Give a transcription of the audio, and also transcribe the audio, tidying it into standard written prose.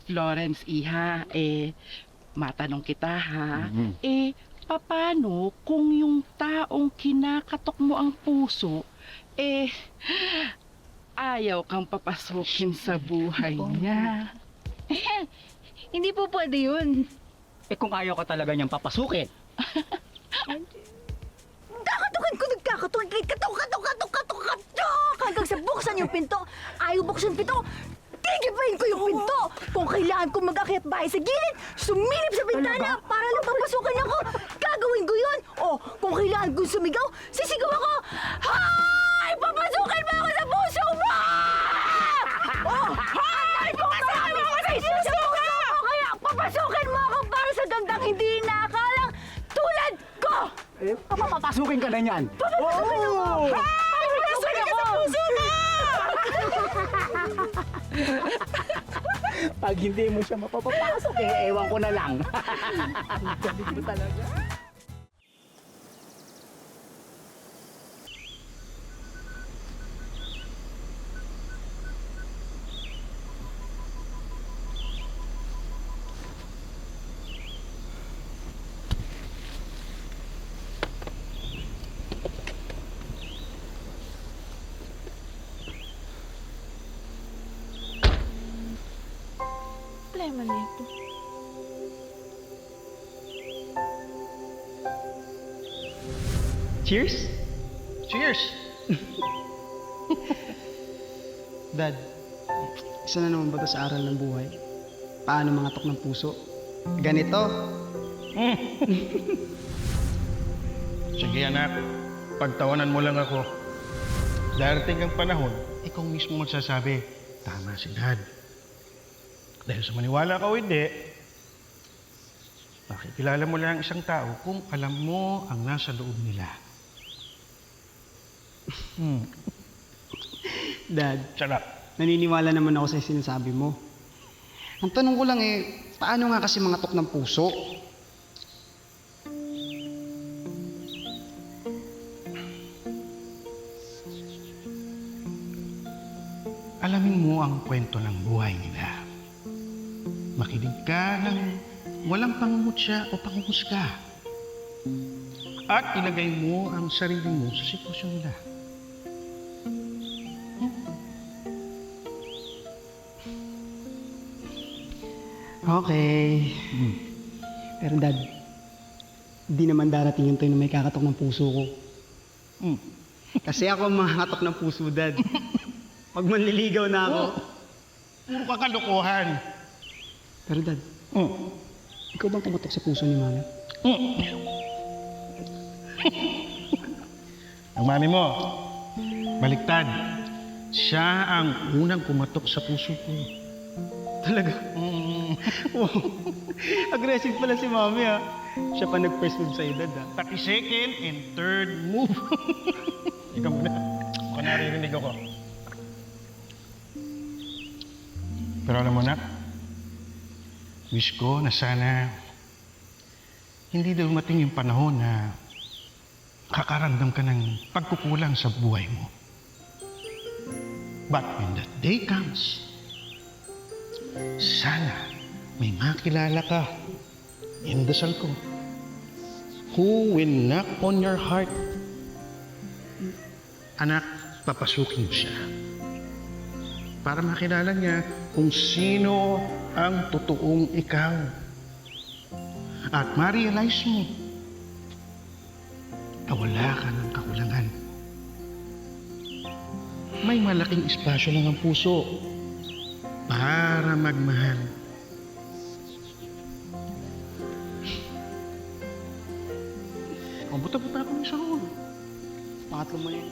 Florence, iha, matanong kita ha, Mhm. paano kung yung taong kinakatok mo ang puso, ayaw kang papasukin sa buhay niya? Hindi po pwede yun. Kung ayaw ka talaga niyang papasukin, Kakatukin ko, nagkakatukin, katok! Hanggang sa buksan yung pinto. Ayaw buksan yung pinto. Tigipain ko yung pinto. Kung kailangan kong mag-akyat bahay sa gilid, sumilip sa bintana para lang papasukin ako. Gagawin ko yun. O, kung kailangan kong sumigaw, sisigaw ako. Hay! Papasukin mo ako sa puso mo! Oh, hay! Papasukin mo ako sa puso mo! Kaya papasukin mo ako para sa gandang hindi nakakalang tulad ko! papapasukin ka na niyan. Papasukin ako! Hay! Papasukin ako sa puso mo! Pag hindi mo siya mapapapasok, ewan ko na lang. Galing mo talaga. Problema na ito. Cheers? Cheers! Dad, isa na naman ba ito sa aral ng buhay? Paano mangatok ng puso? Ganito. Sige anak, pagtawanan mo lang ako. Darating ang panahon, ikaw mismo magsasabi, tama si Dad. Dahil sa maniwala ka o hindi, makikilala mo lang ang isang tao kung alam mo ang nasa loob nila. Dad, Sarap. naniniwala naman ako sa sinasabi mo. Ang tanong ko lang paano nga kasi mangatok ng puso? Alamin mo ang kwento ng buhay nila. Makinig ka ng walang pangungutya o pangunghusga. At ilagay mo ang sarili mo sa sitwasyon nila. Okay. Pero Dad, di naman darating yung time na may kakatok ng puso ko. Kasi ako ang makakatok ng puso, Dad. Pag manliligaw na ako. Puro ka kalokohan. Pero Dad, ikaw bang kumatok sa puso ni Mami? Ang mami mo, baliktad. Siya ang unang kumatok sa puso ko. Talaga? Wow. Aggressive pala si Mami Siya pa nag-first move sa'yo, Dad Pati second and third move. Ikaw muna. Kung naririnig ako. Pero alam mo na, wish ko na sana hindi dumating yung panahon na kakaramdam ka ng pagkukulang sa buhay mo. But when that day comes, sana may makilala ka, indasal ko, who will knock on your heart. Anak, papasukin mo siya. Para makilala niya kung sino ang totoong ikaw. At ma-realize mo na wala ka ng kakulangan. May malaking espasyo lang ang puso para magmahal. Ang buta-buta ako ng sahod. Pangatlo mo na yun.